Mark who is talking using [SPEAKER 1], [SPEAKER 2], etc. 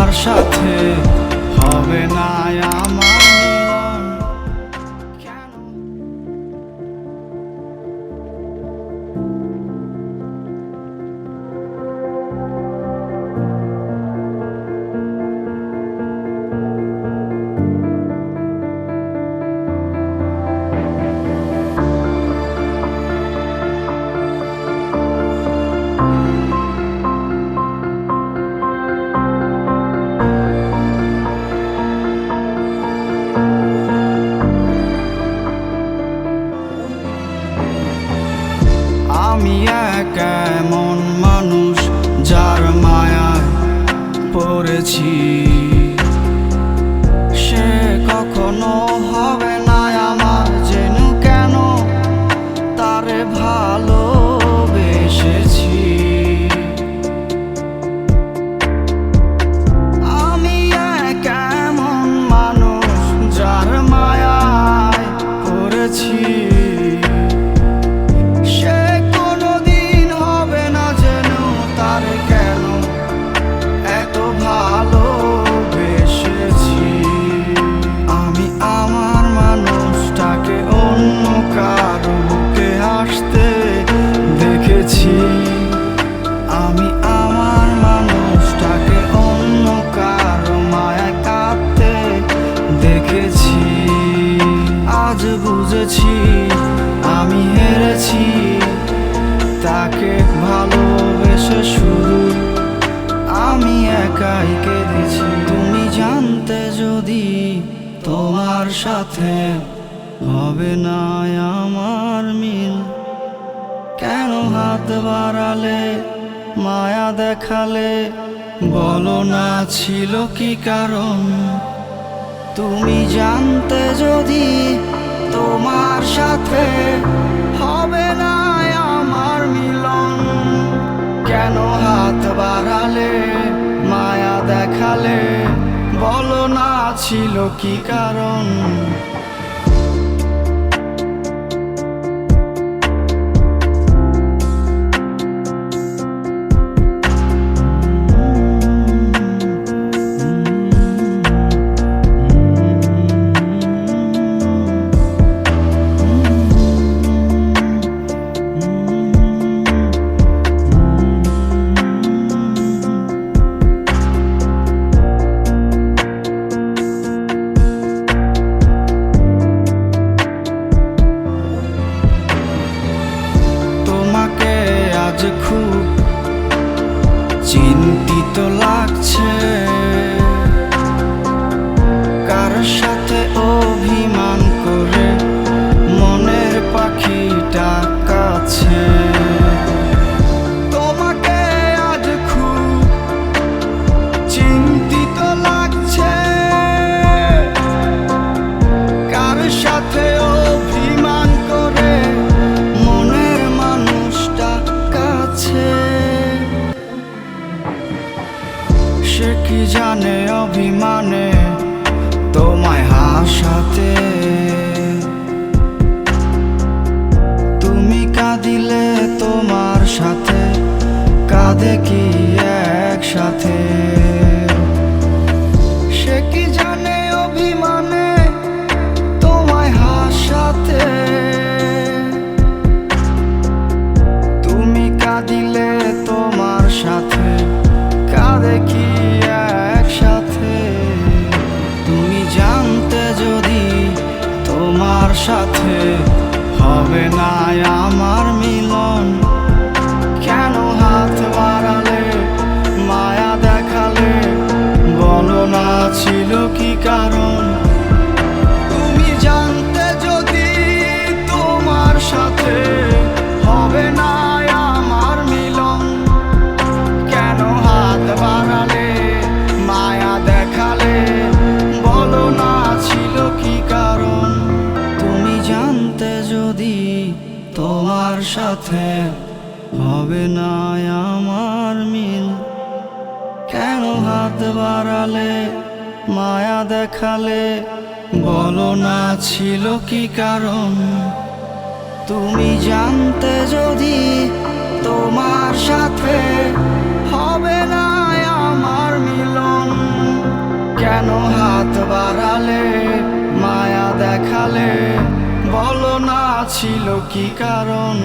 [SPEAKER 1] তোমার সাথে হবে না আমার মিলন। কেন আমি এক এমন মানুষ যার মায়ায় পড়েছি, সে কখনো হবে না আমার, যেন কেন তারে ভালোবেসেছি। আমি এক এমন মানুষ যার মায়ায় পড়েছি, আমি আমার মানুষটাকে অন্য কারো মায়া কাঁদতে দেখেছি। আজ বুঝেছি আমি হেরেছি, তাকে ভালোবেসে শুধু আমি একাই কেঁদেছি। তুমি জানতে যদি তোমার সাথে হবে না আমার মিল, কেন হাত বাড়ালে মায়া দেখালে, বলো না ছিল কি কারণ। তুমি জানতে যদি তোমার সাথে হবে না আমার মিলন, কেন হাত বাড়ালে মায়া দেখালে, বলো না ছিল কি কারণ। আজ খুব চিন্তিত লাগছে, কার সাথে অভিমান করে মনের পাখিটা কাছে। তোমাকে আজ খুব চিন্তিত লাগছে, কার সাথে অভিমান করে মনের মানুষটা কাছে। সে কি জানে অভিমানে তোমায় হাসাতে, তুমি কাঁদিলে তোমার সাথে কাঁদে কি একসাথে। সে কি জানে অভিমানে তোমায় হাসাতে, তুমি কাঁদিলে তোমার সাথে কাঁদে কি একসাথে। তুমি জানতে যদি তোমার সাথে হবে না আমার মিলন, কেন হাত বাড়ালে মায়া দেখালে, বলো না ছিল কি কারণ। তুমি জানতে যদি তোমার সাথে হবে না আমার মিলন, কেন হাত বাড়ালে মায়া দেখালে, বলো না ছিল কি কারণ। তুমি জানতে যদি তোমার সাথে হবে না আমার মিল, কেন হাত বাড়ালে মায়া দেখালে, বলো না ছিল কি কারণ। তুমি জানতে যদি তোমার সাথে হবে না আমার মিলন। দেখালে, বলো না ছিল কি কারণ।